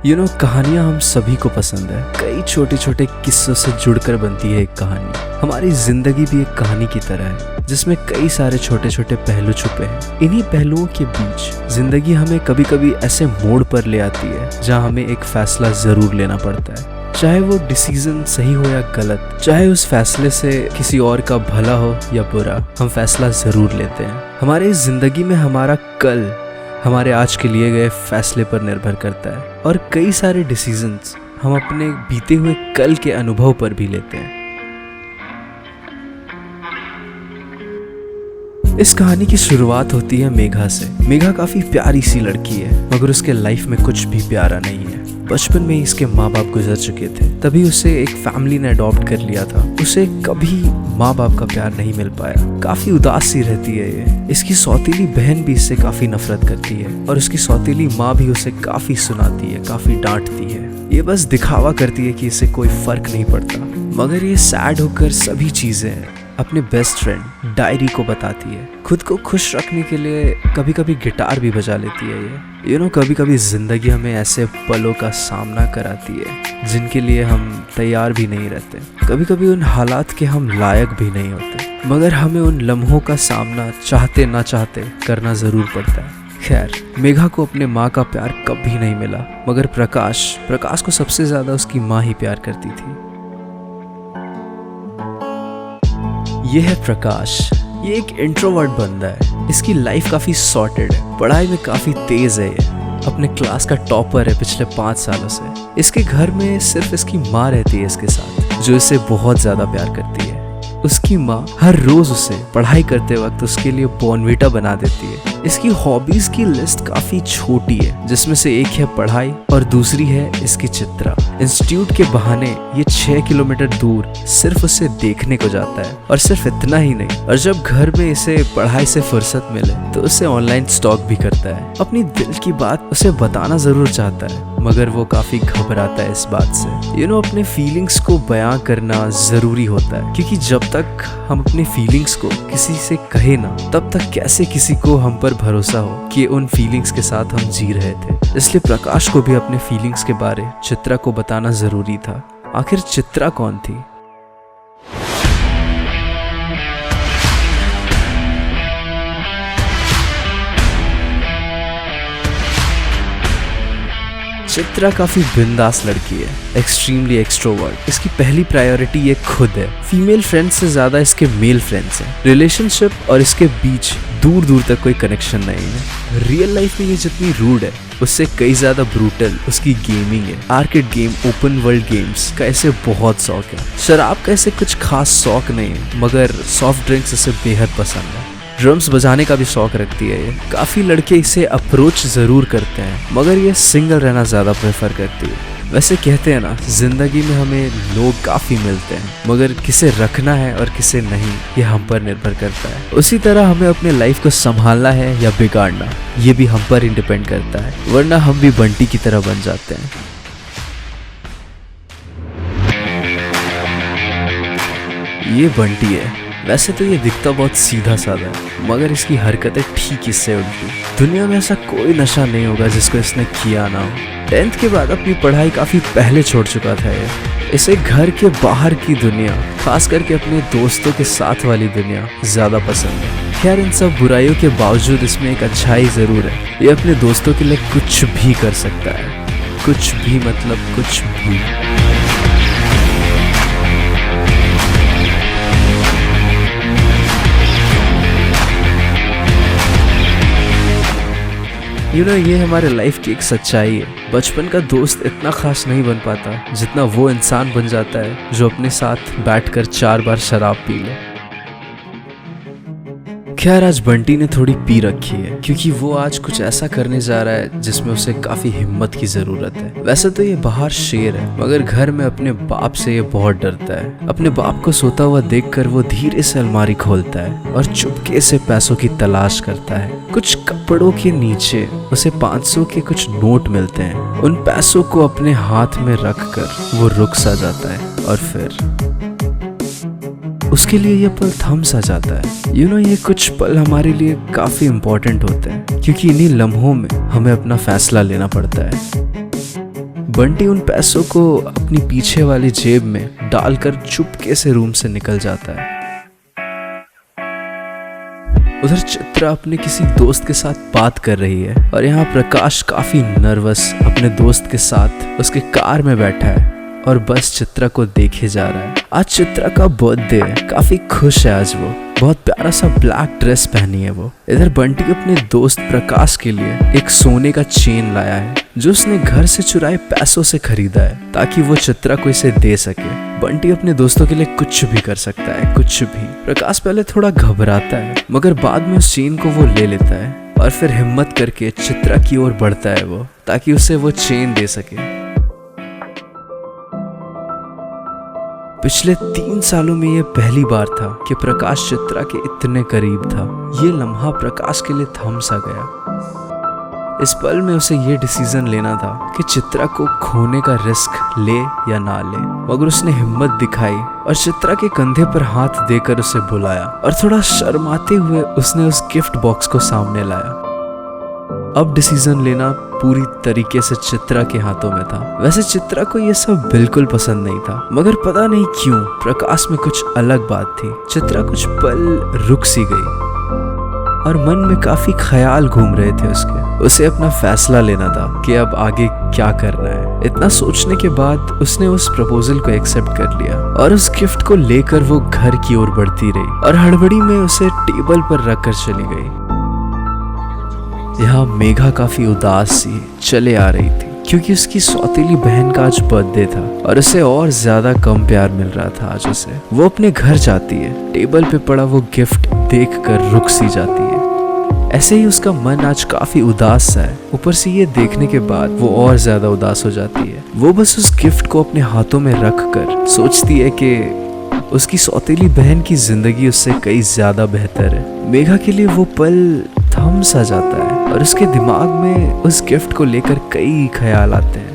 कहानियां हम सभी को पसंद है। कई छोटे छोटे किस्सों से जुड़कर बनती है एक कहानी। हमारी जिंदगी भी एक कहानी की तरह है जिसमें कई सारे छोटे छोटे पहलू छुपे हैं। इन्हीं पहलुओं के बीच जिंदगी हमें कभी कभी ऐसे मोड़ पर ले आती है जहां हमें एक फैसला जरूर लेना पड़ता है। चाहे वो डिसीजन सही हो या गलत, चाहे उस फैसले से किसी और का भला हो या बुरा, हम फैसला जरूर लेते हैं। हमारे जिंदगी में हमारा कल हमारे आज के लिए गए फैसले पर निर्भर करता है और कई सारे डिसीजंस हम अपने बीते हुए कल के अनुभव पर भी लेते हैं। इस कहानी की शुरुआत होती है मेघा से। मेघा काफी प्यारी सी लड़की है, मगर उसके लाइफ में कुछ भी प्यारा नहीं है। बचपन में ही इसके माँ बाप गुजर चुके थे, तभी उसे एक फैमिली ने अडॉप्ट कर लिया था। उसे कभी माँ बाप का प्यार नहीं मिल पाया। काफी उदास सी रहती है ये। इसकी सौतीली बहन भी इससे काफी नफरत करती है और उसकी सौतीली माँ भी उसे काफी सुनाती है, काफी डांटती है। ये बस दिखावा करती है कि इसे कोई फर्क नहीं पड़ता, मगर ये सैड होकर सभी चीजें अपने बेस्ट फ्रेंड डायरी को बताती है। खुद को खुश रखने के लिए कभी कभी गिटार भी बजा लेती है ये। कभी कभी जिंदगी हमें ऐसे पलों का सामना कराती है जिनके लिए हम तैयार भी नहीं रहते। कभी कभी उन हालात के हम लायक भी नहीं होते, मगर हमें उन लम्हों का सामना चाहते ना चाहते करना जरूर पड़ता है। खैर, मेघा को अपने माँ का प्यार कभी नहीं मिला, मगर प्रकाश को सबसे ज्यादा उसकी माँ ही प्यार करती थी। ये है प्रकाश। ये एक इंट्रोवर्ट बंदा है। इसकी लाइफ काफी सॉर्टेड है, पढ़ाई में काफी तेज है। ये अपने क्लास का टॉपर है पिछले 5 सालों से। इसके घर में सिर्फ इसकी माँ रहती है इसके साथ, जो इसे बहुत ज्यादा प्यार करती है। उसकी माँ हर रोज उसे पढ़ाई करते वक्त उसके लिए बॉर्नवीटा बना देती है। इसकी हॉबीज की लिस्ट काफी छोटी है, जिसमें से एक है पढ़ाई और दूसरी है इसकी चित्रा। इंस्टीट्यूट के बहाने ये 6 किलोमीटर दूर सिर्फ उसे देखने को जाता है, और सिर्फ इतना ही नहीं, और जब घर में इसे पढ़ाई से फुर्सत मिले तो उसे ऑनलाइन स्टॉक भी करता है। अपनी दिल की बात उसे बताना जरूर चाहता है, मगर वो काफी घबराता है इस बात से। अपने फीलिंग्स को बयां करना जरूरी होता है, क्योंकि जब तक हम अपनी फीलिंग्स को किसी से कहे ना, तब तक कैसे किसी को हम पर भरोसा हो कि उन फीलिंग्स के साथ हम जी रहे थे। इसलिए प्रकाश को भी अपने फीलिंग्स के बारे चित्रा को बताना जरूरी था। आखिर चित्रा कौन थी? चित्रा काफी बिंदास लड़की है, एक्सट्रीमली एक्सट्रोवर्ट। इसकी पहली प्रायोरिटी ये खुद है। फीमेल फ्रेंड्स से ज्यादा इसके मेल फ्रेंड्स हैं। रिलेशनशिप और इसके बीच दूर दूर तक कोई कनेक्शन नहीं है। रियल लाइफ में ये जितनी रूड है, उससे कई ज्यादा ब्रूटल उसकी गेमिंग है। Arcade game, open world games का इसे बहुत शौक है। शराब का इसे कुछ खास शौक नहीं है, मगर सॉफ्ट ड्रिंक्स इसे बेहद पसंद है। ड्रम्स बजाने का भी शौक रखती है ये। काफी लड़के इसे अप्रोच जरूर करते हैं, मगर ये सिंगल रहना ज्यादा प्रेफर करती है। वैसे कहते हैं ना, जिंदगी में हमें लोग काफी मिलते हैं, मगर किसे रखना है और किसे नहीं, ये हम पर निर्भर करता है। उसी तरह हमें अपने लाइफ को संभालना है या बिगाड़ना, ये भी हम पर ही डिपेंड करता है, वरना हम भी बंटी की तरह बन जाते हैं। ये बंटी है। वैसे तो ये दिखता बहुत सीधा साधा है, मगर इसकी हरकतें ठीक इससे उल्टी। दुनिया में ऐसा कोई नशा नहीं होगा जिसको इसने किया ना हो। 10th के बाद अपनी पढ़ाई काफी पहले छोड़ चुका था ये। इसे घर के बाहर की दुनिया, खास करके अपने दोस्तों के साथ वाली दुनिया ज्यादा पसंद है। खैर, इन सब बुराइयों के बावजूद इसमें एक अच्छाई जरूर है। ये अपने दोस्तों के लिए कुछ भी कर सकता है। कुछ भी मतलब कुछ भी। ये हमारे लाइफ की एक सच्चाई है। बचपन का दोस्त इतना खास नहीं बन पाता जितना वो इंसान बन जाता है जो अपने साथ बैठकर 4 बार शराब पी ले। खैर, आज बंटी ने थोड़ी पी रखी है, क्योंकि वो आज कुछ ऐसा करने जा रहा है जिसमें उसे काफी हिम्मत की जरूरत है। वैसे तो ये बाहर शेर है, मगर घर में अपने बाप से ये बहुत डरता है। अपने बाप को सोता हुआ देखकर वो धीरे से अलमारी खोलता है और चुपके से पैसों की तलाश करता है। कुछ कपड़ों के नीचे उसे 500 के कुछ नोट मिलते हैं। उन पैसों को अपने हाथ में रखकर वो रुक सा जाता है, और फिर उसके लिए ये पल थम सा जाता है। ये कुछ पल हमारे लिए काफी इम्पोर्टेंट होते हैं, क्योंकि इन्हीं लम्हों में हमें अपना फैसला लेना पड़ता है। बंटी उन पैसों को अपनी पीछे वाली जेब में डालकर चुपके से रूम से निकल जाता है। उधर चित्रा अपने किसी दोस्त के साथ बात कर रही है और यहाँ प्रकाश काफी नर्वस अपने दोस्त के साथ उसके कार में बैठा है और बस चित्रा को देखे जा रहा है। आज चित्रा का बर्थडे है, काफी खुश है आज वो। बहुत प्यारा सा ब्लैक ड्रेस पहनी है वो। इधर बंटी अपने दोस्त प्रकाश के लिए एक सोने का चेन लाया है जो उसने घर से चुराए पैसों से खरीदा है ताकि वो चित्रा को इसे दे सके। बंटी अपने दोस्तों के लिए कुछ भी कर सकता है, कुछ भी। प्रकाश पहले थोड़ा घबराता है मगर बाद में उस चेन को वो ले लेता है और फिर हिम्मत करके चित्रा की ओर बढ़ता है वो ताकि उसे वो चेन दे सके। पिछले 3 सालों में ये पहली बार था कि प्रकाश चित्रा के इतने करीब था। ये लम्हा प्रकाश के लिए थम सा गया। इस पल में उसे ये डिसीजन लेना था कि चित्रा को खोने का रिस्क ले या ना ले, मगर उसने हिम्मत दिखाई और चित्रा के कंधे पर हाथ देकर उसे बुलाया और थोड़ा शर्माते हुए उसने उस गिफ्ट बॉक्स को सामने लाया। अब डिसीजन लेना पूरी तरीके से चित्रा के हाथों में था। वैसे चित्रा को ये सब बिल्कुल पसंद नहीं था मगर पता नहीं क्यों प्रकाश में कुछ अलग बात थी। चित्रा कुछ पल रुक सी गई और मन में काफी ख्याल घूम रहे थे उसके। उसे अपना फैसला लेना था कि अब आगे क्या करना है। इतना सोचने के बाद उसने उस प्रपोजल को एक्सेप्ट कर लिया और उस गिफ्ट को लेकर वो घर की ओर बढ़ती रही और हड़बड़ी में उसे टेबल पर रखकर चली गई। यहाँ मेघा काफी उदास सी चले आ रही थी क्योंकि उसकी सौतेली बहन का आज बर्थडे था और उसे और ज्यादा कम प्यार मिल रहा था आज उसे। वो अपने घर जाती है, टेबल पे पड़ा वो गिफ्ट देखकर रुक सी जाती है। ऐसे ही उसका मन आज काफी उदास सा है। ऊपर से ये देखने के बाद वो और ज्यादा उदास हो जाती है। वो बस उस गिफ्ट को अपने हाथों में रख कर सोचती है कि उसकी सौतेली बहन की जिंदगी उससे कई ज्यादा बेहतर है। मेघा के लिए वो पल थम सा जाता है और उसके दिमाग में उस गिफ्ट को लेकर कई ख्याल आते हैं।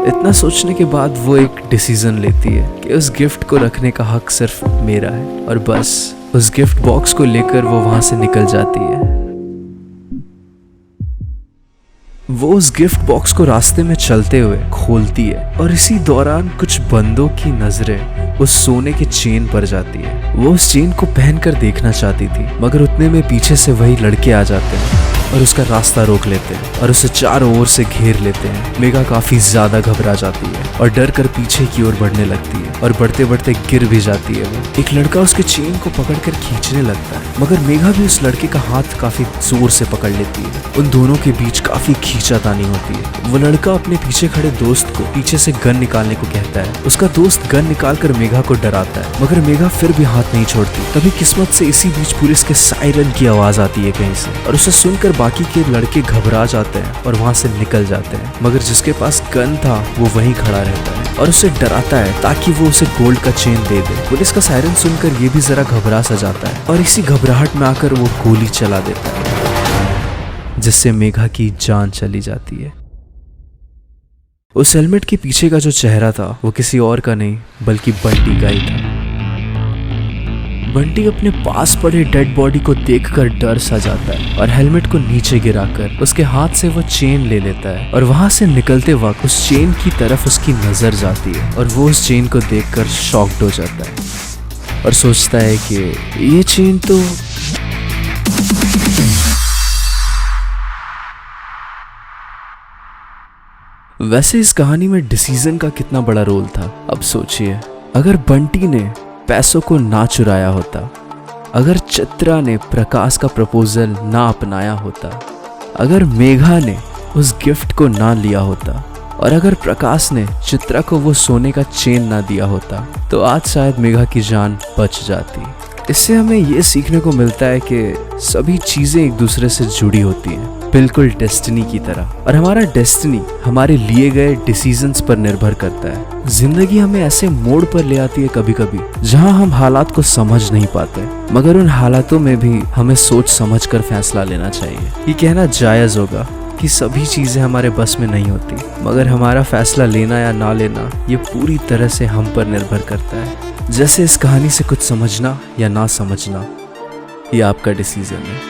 इतना सोचने के बाद वो एक डिसीजन लेती है कि उस गिफ्ट को रखने का हक सिर्फ मेरा है और बस उस गिफ्ट बॉक्स को लेकर वो वहां से निकल जाती है। वो उस गिफ्ट बॉक्स को रास्ते में चलते हुए खोलती है और इसी दौरान कुछ बंदों की नजरें उस सोने के चेन पर जाती है। वो उस चेन को पहनकर देखना चाहती थी मगर उतने में पीछे से वही लड़के आ जाते हैं और उसका रास्ता रोक लेते हैं और उसे चारों ओर से घेर लेते हैं। मेघा काफी ज्यादा घबरा जाती है और डर कर पीछे की ओर बढ़ने लगती है और बढ़ते बढ़ते गिर भी जाती है। वो एक लड़का उसके चेन को पकड़कर खींचने लगता है मगर मेघा भी उस लड़के का हाथ काफी जोर से पकड़ लेती है। उन दोनों के बीच काफी खींचातानी होती है। वो लड़का अपने पीछे खड़े दोस्त को पीछे से गन निकालने को कहता है। उसका दोस्त गन निकालकर मेघा को डराता है मगर मेघा फिर भी हाथ नहीं छोड़ती। तभी किस्मत से इसी बीच पुलिस के सायरन की आवाज आती है कहीं से और उसे सुनकर बाकी के लड़के घबरा जाते हैं और वहां से निकल जाते हैं मगर जिसके पास गन था वो वहीं खड़ा रहता है और उसे डराता है ताकि वो उसे गोल्ड का चेन दे दे। पुलिस का सायरन सुनकर ये भी जरा घबरा सा जाता है और इसी घबराहट में आकर वो गोली चला देता है जिससे मेघा की जान चली जाती है। उस हेलमेट के पीछे का जो चेहरा था वो किसी और का नहीं बल्कि बंटी का ही था। बंटी अपने पास पड़े डेड बॉडी को देखकर डर सा जाता है और हेलमेट को नीचे गिराकर उसके हाथ से वो चेन ले लेता है और वहां से निकलते वक्त उस चेन की तरफ उसकी नजर जाती है और वो उस चेन को देखकर शॉक्ड हो जाता है और सोचता है कि ये चेन तो वैसे इस कहानी में डिसीजन का कितना बड़ा रोल था। अब सोचिए, अगर बंटी ने पैसों को ना चुराया होता, अगर चित्रा ने प्रकाश का प्रपोजल ना अपनाया होता, अगर मेघा ने उस गिफ्ट को ना लिया होता और अगर प्रकाश ने चित्रा को वो सोने का चेन ना दिया होता तो आज शायद मेघा की जान बच जाती। इससे हमें ये सीखने को मिलता है कि सभी चीजें एक दूसरे से जुड़ी होती हैं, बिल्कुल डेस्टिनी की तरह। और हमारा डेस्टिनी हमारे लिए गए डिसीजंस पर निर्भर करता है। जिंदगी हमें ऐसे मोड़ पर ले आती है कभी कभी जहां हम हालात को समझ नहीं पाते, मगर उन हालातों में भी हमें सोच समझ कर फैसला लेना चाहिए। ये कहना जायज होगा कि सभी चीजें हमारे बस में नहीं होती, मगर हमारा फैसला लेना या ना लेना ये पूरी तरह से हम पर निर्भर करता है। जैसे इस कहानी से कुछ समझना या ना समझना ये आपका डिसीजन है।